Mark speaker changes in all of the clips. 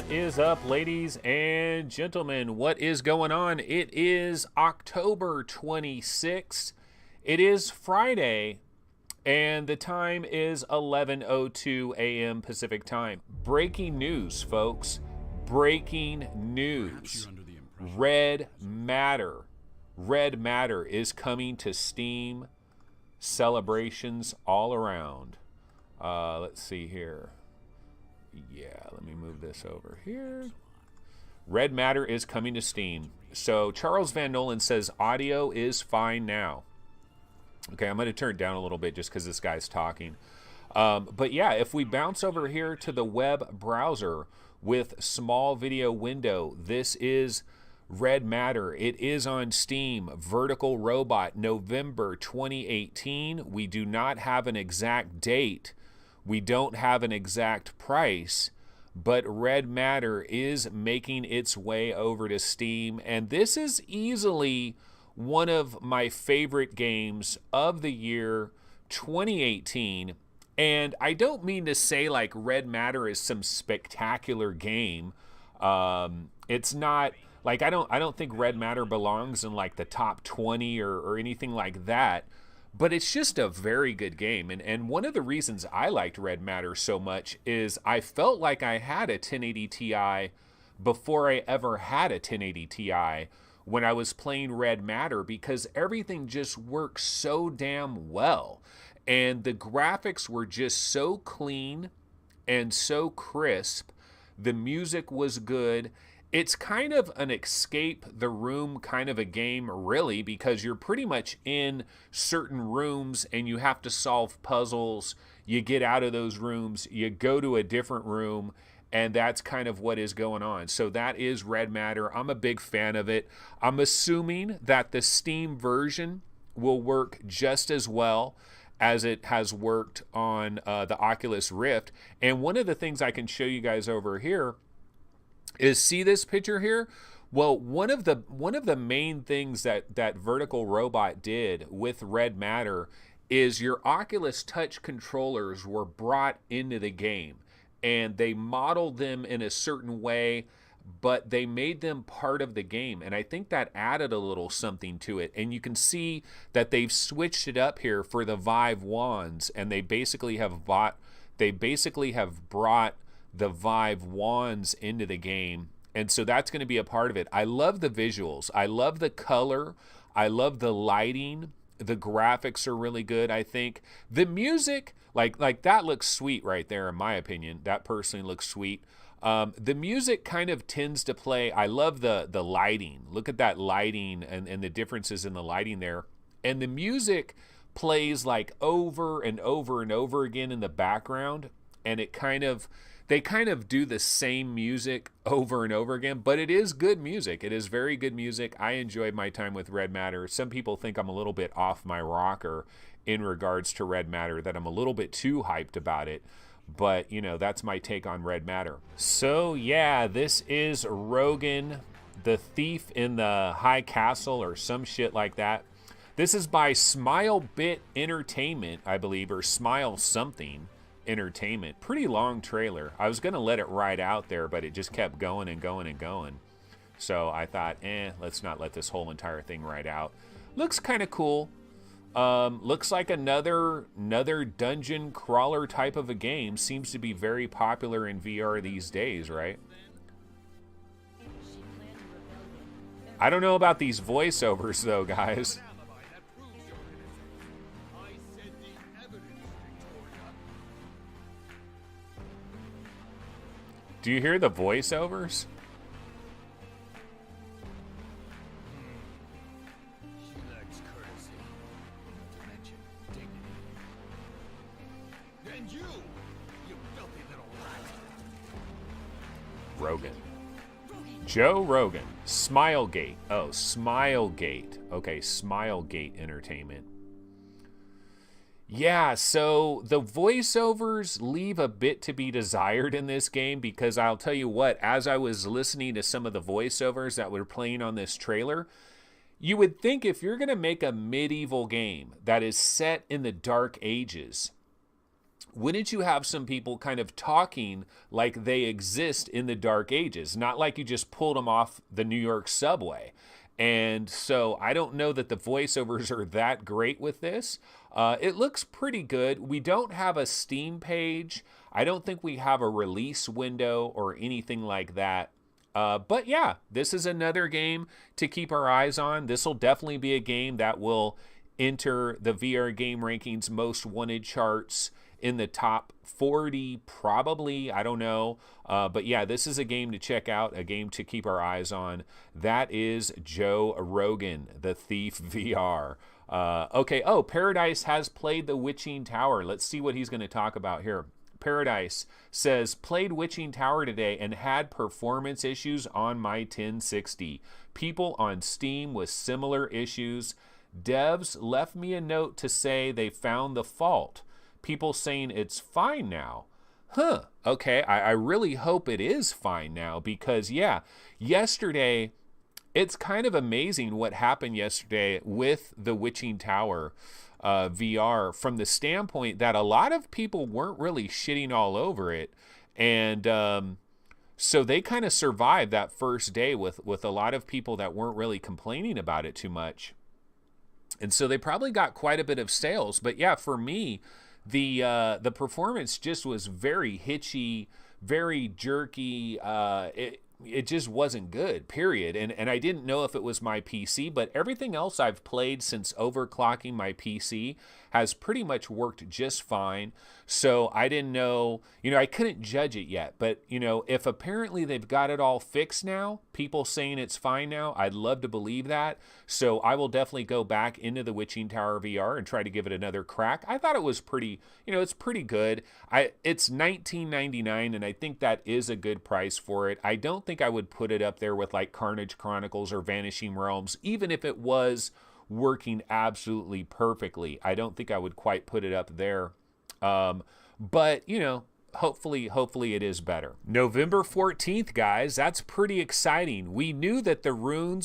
Speaker 1: What is up, ladies and gentlemen? What is going on? It is October 26th. It is Friday, and the time is 11:02 a.m. Pacific time. Breaking news, folks. Breaking news. Red Matter. Red Matter is coming to Steam. Celebrations all around. Let's see here. Yeah, let me move this over here. Red Matter is coming to Steam. So Charles Van Nolan says audio is fine now. Okay, I'm going to turn it down a little bit just because this guy's talking. But yeah, if we bounce over here to the web browser with small video window, this is Red Matter. It is on Steam. Vertical Robot, November 2018. We do not have an exact date. We don't have an exact price, but Red Matter is making its way over to Steam, and this is easily one of my favorite games of the year 2018. And I don't mean to say like Red Matter is some spectacular game. It's not like I don't think Red Matter belongs in like the top 20 or anything like that. But it's just a very good game. And one of the reasons I liked Red Matter so much is I felt like I had a 1080 Ti before I ever had a 1080 Ti when I was playing Red Matter, because everything just works so damn well. And the graphics were just so clean and so crisp. The music was good. It's kind of an escape the room kind of a game, really, because you're pretty much in certain rooms and you have to solve puzzles. You get out of those rooms, you go to a different room, and that's kind of what is going on. So that is Red Matter. I'm a big fan of it. I'm assuming that the Steam version will work just as well as it has worked on the Oculus Rift. And one of the things I can show you guys over here is, see this picture here? Well, one of the main things that Vertical Robot did with Red Matter is your Oculus Touch controllers were brought into the game, and they modeled them in a certain way, but they made them part of the game, and I think that added a little something to it. And you can see that they've switched it up here for the Vive wands, and they basically have brought the Vive wands into the game. And so that's going to be a part of it. I love the visuals. I love the color. I love the lighting. The graphics are really good, I think. The music, like that looks sweet right there, in my opinion. That personally looks sweet. The music kind of tends to play. I love the lighting. Look at that lighting and the differences in the lighting there. And the music plays like over and over and over again in the background. And they kind of do the same music over and over again, but it is good music. It is very good music. I enjoyed my time with Red Matter. Some people think I'm a little bit off my rocker in regards to Red Matter, that I'm a little bit too hyped about it. But, you know, that's my take on Red Matter. So, yeah, this is Rogan, the thief in the high castle or some shit like that. This is by Smile Bit Entertainment, I believe, or Smile something Entertainment. Pretty long trailer. I was going to let it ride out there, but it just kept going and going and going. So I thought, let's not let this whole entire thing ride out. Looks kind of cool. Looks like another dungeon crawler type of a game. Seems to be very popular in VR these days, right? I don't know about these voiceovers though, guys. Do you hear the voiceovers?
Speaker 2: She lacks courtesy, not to mention dignity. And you filthy little rat.
Speaker 1: Rogan. Joe Rogan. Smilegate. Oh, Smilegate. Okay, Smilegate Entertainment. Yeah, so the voiceovers leave a bit to be desired in this game, because I'll tell you what, as I was listening to some of the voiceovers that were playing on this trailer, you would think if you're going to make a medieval game that is set in the Dark Ages, wouldn't you have some people kind of talking like they exist in the dark ages, not like you just pulled them off the New York subway? And so I don't know that the voiceovers are that great with this. It looks pretty good. We don't have a Steam page. I don't think we have a release window or anything like that. But yeah, this is another game to keep our eyes on. This will definitely be a game that will enter the VR Game Rankings Most Wanted charts in the top 40, probably. I don't know. But yeah, this is a game to check out, a game to keep our eyes on. That is Joe Rogan, the Thief VR. Okay, Paradise has played The Witching Tower. Let's see what he's going to talk about here. Paradise says, played Witching Tower today and had performance issues on my 1060. People on Steam with similar issues. Devs left me a note to say they found the fault. People saying it's fine now. Huh, okay, I really hope it is fine now because, yeah, yesterday, it's kind of amazing what happened yesterday with the Witching Tower VR from the standpoint that a lot of people weren't really shitting all over it. And so they kind of survived that first day with a lot of people that weren't really complaining about it too much. And so they probably got quite a bit of sales. But yeah, for me, the performance just was very hitchy, very jerky. It just wasn't good, period. And I didn't know if it was my PC, but everything else I've played since overclocking my PC has pretty much worked just fine. So I didn't know, I couldn't judge it yet. But, if apparently they've got it all fixed now, people saying it's fine now, I'd love to believe that. So I will definitely go back into the Witching Tower VR and try to give it another crack. I thought it was pretty, it's pretty good. It's $19.99, and I think that is a good price for it. I don't think I would put it up there with like Carnage Chronicles or Vanishing Realms, even if it was working absolutely perfectly. I don't think I would quite put it up there. But hopefully it is better. November 14th, guys, that's pretty exciting. We knew that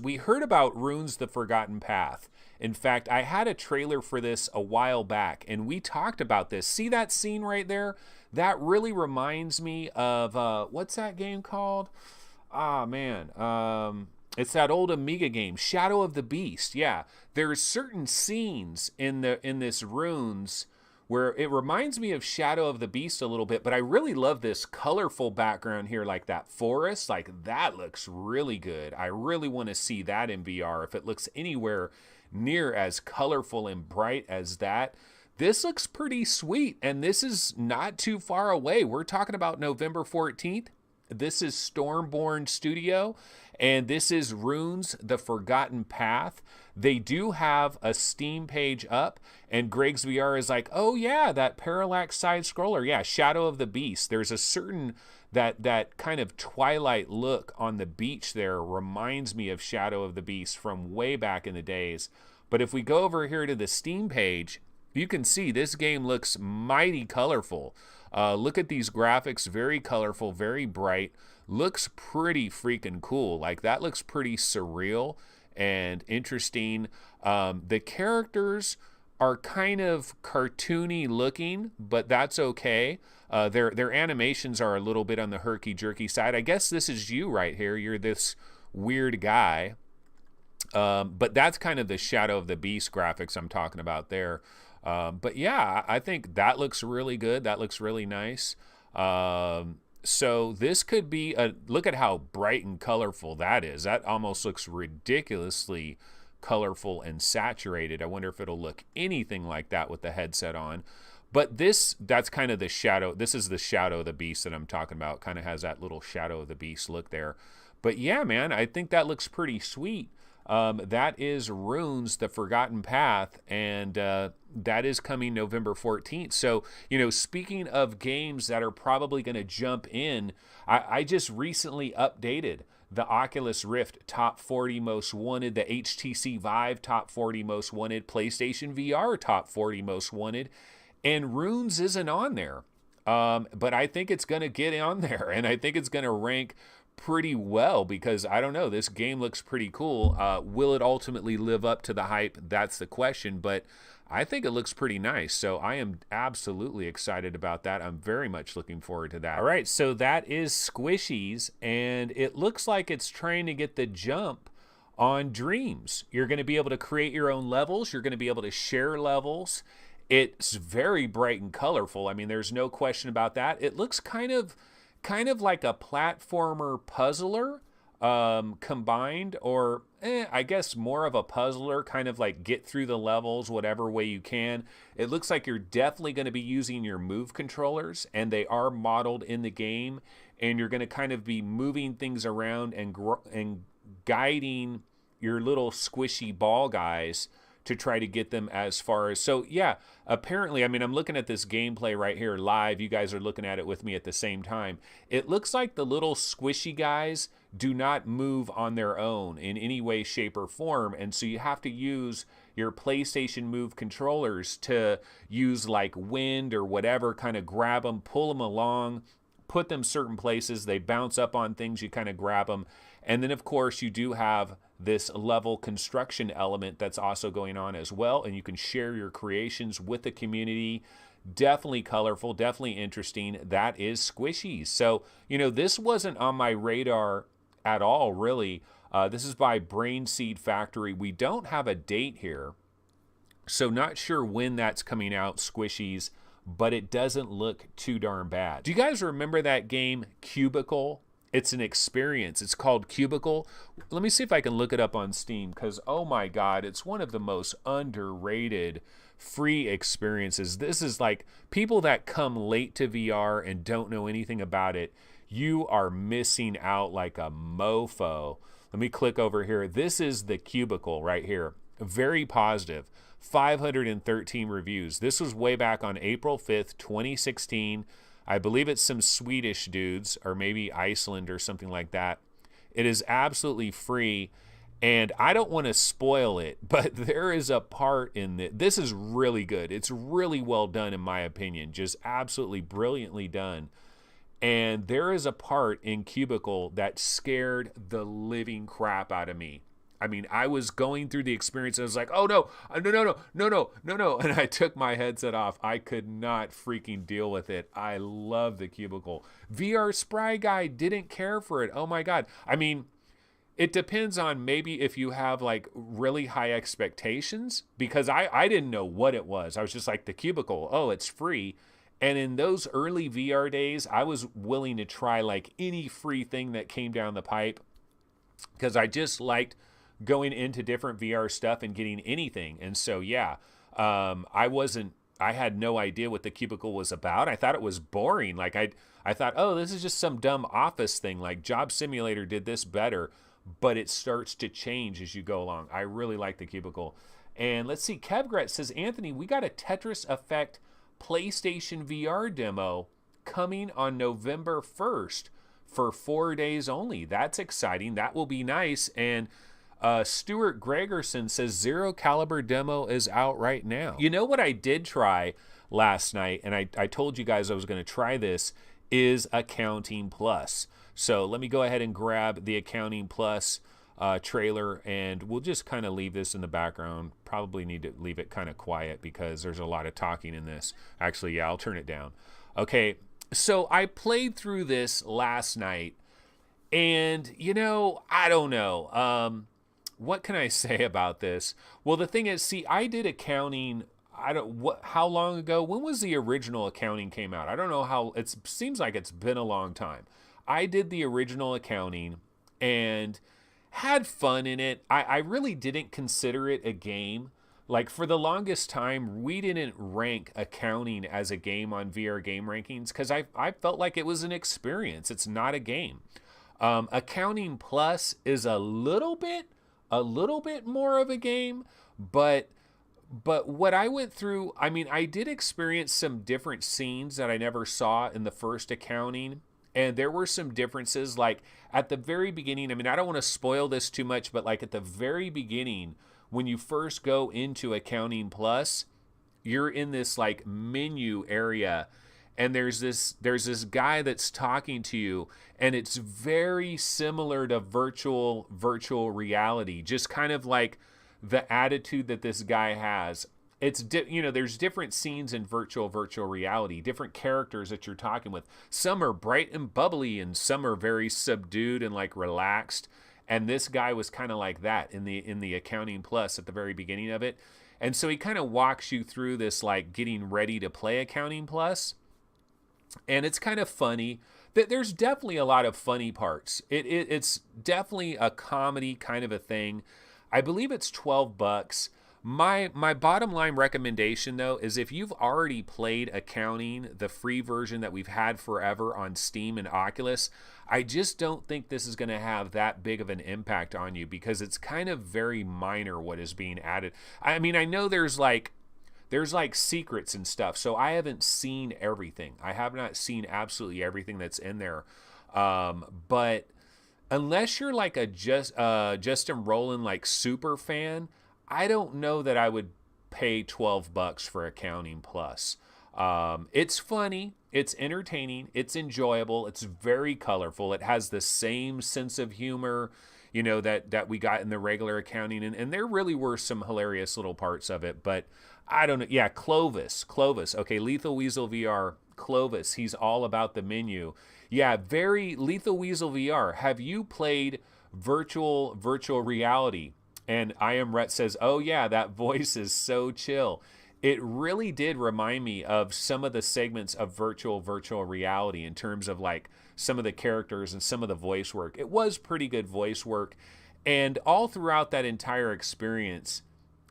Speaker 1: we heard about Runes the Forgotten Path. In fact, I had a trailer for this a while back, and we talked about this. See that scene right there? That really reminds me of, what's that game called? It's that old Amiga game, Shadow of the Beast. Yeah, there's certain scenes in this Runes where it reminds me of Shadow of the Beast a little bit, but I really love this colorful background here, like that forest. Like, that looks really good. I really want to see that in VR. If it looks anywhere near as colorful and bright as that, this looks pretty sweet, and this is not too far away. We're talking about November 14th. This is Stormborn Studio, and this is Runes the Forgotten Path. They do have a Steam page up, and Greg's VR is like, oh yeah, that parallax side scroller. Yeah, Shadow of the Beast. There's a certain, that kind of twilight look on the beach there reminds me of Shadow of the Beast from way back in the days. But if we go over here to the Steam page, you can see this game looks mighty colorful. Look at these graphics, very colorful, very bright. Looks pretty freaking cool. Like, that looks pretty surreal and interesting. The characters are kind of cartoony looking, but that's okay. Their animations are a little bit on the herky-jerky side. I guess this is you right here. You're this weird guy. But that's kind of the Shadow of the Beast graphics I'm talking about there. But yeah, I think that looks really good. That looks really nice. So this could be look at how bright and colorful that is. That almost looks ridiculously colorful and saturated. I wonder if it'll look anything like that with the headset on. But that's kind of the Shadow. This is the Shadow of the Beast that I'm talking about. Kind of has that little Shadow of the Beast look there. But yeah, man, I think that looks pretty sweet. That is Runes the Forgotten Path, and that is coming November 14th. So, speaking of games that are probably going to jump in, I just recently updated the Oculus Rift Top 40 Most Wanted, the HTC Vive Top 40 Most Wanted, PlayStation VR Top 40 Most Wanted, and Runes isn't on there. But I think it's going to get on there, and I think it's going to rank pretty well, because I don't know, this game looks pretty cool. Will it ultimately live up to the hype? That's the question, but I think it looks pretty nice. So I am absolutely excited about that. I'm very much looking forward to that. All right, so that is Squishies, and it looks like it's trying to get the jump on Dreams. You're going to be able to create your own levels. You're going to be able to share levels. It's very bright and colorful. I mean, there's no question about that. It looks kind of like a platformer puzzler combined, or I guess more of a puzzler, kind of like get through the levels whatever way you can. It looks like you're definitely going to be using your Move controllers, and they are modeled in the game, and you're going to kind of be moving things around and guiding your little squishy ball guys to try to get them as far as. So yeah, apparently, I mean, I'm looking at this gameplay right here live. You guys are looking at it with me at the same time. It looks like the little squishy guys do not move on their own in any way, shape, or form. And so you have to use your PlayStation Move controllers to use like wind or whatever, kind of grab them, pull them along, put them certain places. They bounce up on things, you kind of grab them. And then, of course, you do have this level construction element that's also going on as well, and you can share your creations with the community. Definitely colorful, definitely interesting. That is Squishies. So, you know, this wasn't on my radar at all, really. This is by Brain Seed Factory. We don't have a date here, so not sure when that's coming out, Squishies, but it doesn't look too darn bad. Do you guys remember that game, Cubicle? It's an experience. It's called Cubicle. Let me see if I can look it up on Steam, because, oh my God, it's one of the most underrated free experiences. This is like people that come late to VR and don't know anything about it. You are missing out like a mofo. Let me click over here. This is the Cubicle right here. Very positive. 513 reviews. This was way back on April 5th, 2016. I believe it's some Swedish dudes, or maybe Iceland or something like that. It is absolutely free, and I don't want to spoil it, but there is a part in it. This is really good. It's really well done, in my opinion. Just absolutely brilliantly done. And there is a part in Cubicle that scared the living crap out of me. I mean, I was going through the experience and I was like, oh no, no. And I took my headset off. I could not freaking deal with it. I love the Cubicle. VR Spry Guy didn't care for it. Oh my God. I mean, it depends on maybe if you have like really high expectations, because I didn't know what it was. I was just like, the Cubicle, oh, it's free. And in those early VR days, I was willing to try like any free thing that came down the pipe, because I just liked going into different VR stuff and getting anything. And so, yeah, I had no idea what the Cubicle was about. I thought it was boring. Like I thought, oh, this is just some dumb office thing. Like Job Simulator did this better, but it starts to change as you go along. I really like the Cubicle. And let's see, Kevgret says, Anthony, we got a Tetris Effect PlayStation VR demo coming on November 1st for 4 days only. That's exciting. That will be nice. And Stuart Gregerson says Zero Caliber demo is out right now. You know what I did try last night, and I told you guys I was going to try this, is Accounting Plus. So let me go ahead and grab the Accounting Plus trailer, and we'll just kind of leave this in the background. Probably need to leave it kind of quiet because there's a lot of talking in this. Actually, yeah, I'll turn it down. Okay, so I played through this last night, and, you know, I don't know. What can I say about this? Well, the thing is, see, I did accounting. How long ago? When was the original accounting came out? I don't know how. It seems like it's been a long time. I did the original accounting and had fun in it. I really didn't consider it a game. Like, for the longest time, we didn't rank accounting as a game on VR game rankings because I felt like it was an experience. It's not a game. Accounting Plus is a little bit more of a game, but what I went through, I mean, I did experience some different scenes that I never saw in the first accounting, and there were some differences. Like at the very beginning, I mean, I don't want to spoil this too much, but like at the very beginning, when you first go into Accounting Plus, you're in this like menu area, and there's this guy that's talking to you, and it's very similar to virtual reality, just kind of like the attitude that this guy has. It's there's different scenes in virtual reality, different characters that you're talking with. Some are bright and bubbly, and some are very subdued and like relaxed. And this guy was kind of like that in the Accounting Plus at the very beginning of it. And so he kind of walks you through this, like getting ready to play Accounting Plus. And it's kind of funny. There's definitely a lot of funny parts. It's definitely a comedy kind of a thing. I believe it's $12. My bottom line recommendation, though, is if you've already played Accounting, the free version that we've had forever on Steam and Oculus, I just don't think this is going to have that big of an impact on you, because it's kind of very minor what is being added. I mean, I know there's like secrets and stuff, so I haven't seen everything. I have not seen absolutely everything that's in there. But unless you're like a Justin Roiland like super fan, I don't know that I would pay $12 for Accounting Plus. It's funny, it's entertaining, it's enjoyable, it's very colorful. It has the same sense of humor, that we got in the regular Accounting, and there really were some hilarious little parts of it. But I don't know. Yeah, Clovis. Okay, Lethal Weasel VR. Clovis. He's all about the menu. Yeah, very Lethal Weasel VR. Have you played virtual reality? And I Am Rhett says, oh yeah, that voice is so chill. It really did remind me of some of the segments of virtual reality in terms of like some of the characters and some of the voice work. It was pretty good voice work. And all throughout that entire experience,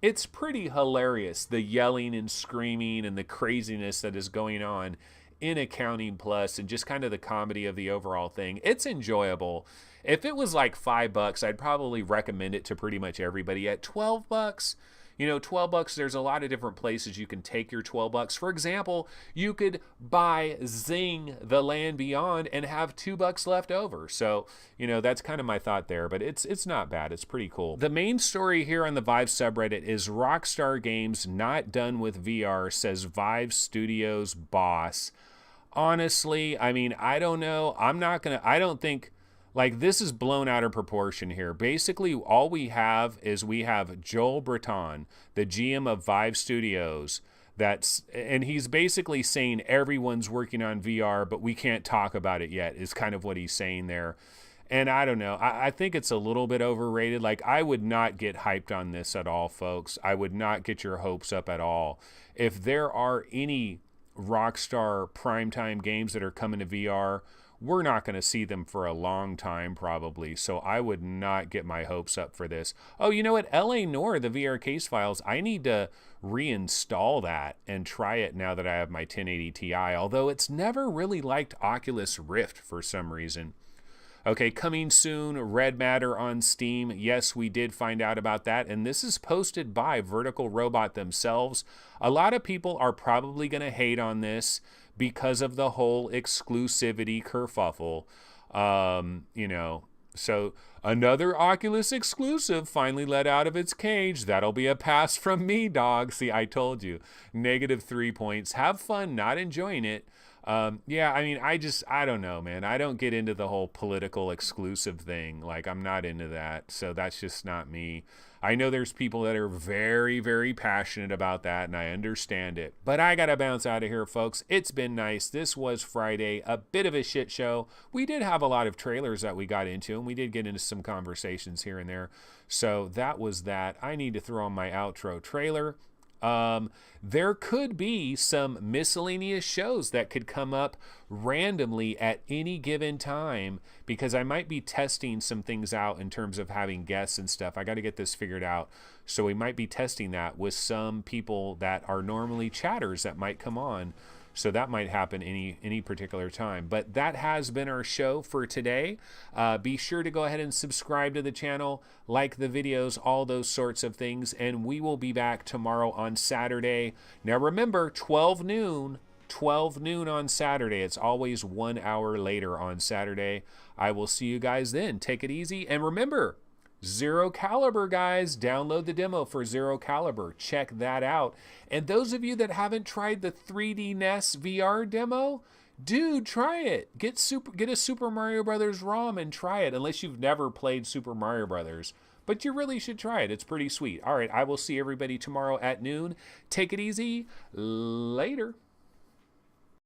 Speaker 1: it's pretty hilarious, the yelling and screaming and the craziness that is going on in Accounting Plus, and just kind of the comedy of the overall thing. It's enjoyable. If it was like $5, I'd probably recommend it to pretty much everybody. At $12, $12, there's a lot of different places you can take your $12. For example, you could buy Zing The Land Beyond and have $2 left over. So, that's kind of my thought there, but it's not bad. It's pretty cool. The main story here on the Vive subreddit is Rockstar Games not done with VR, says Vive Studios boss. Honestly, I mean, I don't know. I don't think, like, this is blown out of proportion here. Basically, all we have is Joel Breton, the GM of Vive Studios, and he's basically saying everyone's working on VR, but we can't talk about it yet, is kind of what he's saying there. And I don't know. I think it's a little bit overrated. Like, I would not get hyped on this at all, folks. I would not get your hopes up at all. If there are any Rockstar primetime games that are coming to VR, we're not going to see them for a long time probably, so I would not get my hopes up for this. Oh, you know what? LA Noire, the VR case files, I need to reinstall that and try it now that I have my 1080 Ti, although it's never really liked Oculus Rift for some reason. Okay, coming soon, Red Matter on Steam. Yes, we did find out about that, and this is posted by Vertical Robot themselves. A lot of people are probably going to hate on this because of the whole exclusivity kerfuffle. So another Oculus exclusive finally let out of its cage. That'll be a pass from me, dog. See, I told you. -3 points. Have fun not enjoying it. Yeah, I mean, I don't know, man. I don't get into the whole political exclusive thing. Like, I'm not into that. So that's just not me. I know there's people that are very, very passionate about that, and I understand it. But I got to bounce out of here, folks. It's been nice. This was Friday, a bit of a shit show. We did have a lot of trailers that we got into, and we did get into some conversations here and there. So that was that. I need to throw on my outro trailer. There could be some miscellaneous shows that could come up randomly at any given time, because I might be testing some things out in terms of having guests and stuff. I got to get this figured out. So we might be testing that with some people that are normally chatters that might come on. So that might happen any particular time. But that has been our show for today. Be sure to go ahead and subscribe to the channel, like the videos, all those sorts of things. And we will be back tomorrow on Saturday. Now remember, 12 noon on Saturday. It's always 1 hour later on Saturday. I will see you guys then. Take it easy. And remember, Zero Caliber, guys, download the demo for Zero Caliber. Check that out. And those of you that haven't tried the 3D NES VR demo, dude, try it. Get a Super Mario Brothers ROM and try it, unless you've never played Super Mario Brothers. But you really should try it. It's pretty sweet. All right, I will see everybody tomorrow at noon. Take it easy. Later.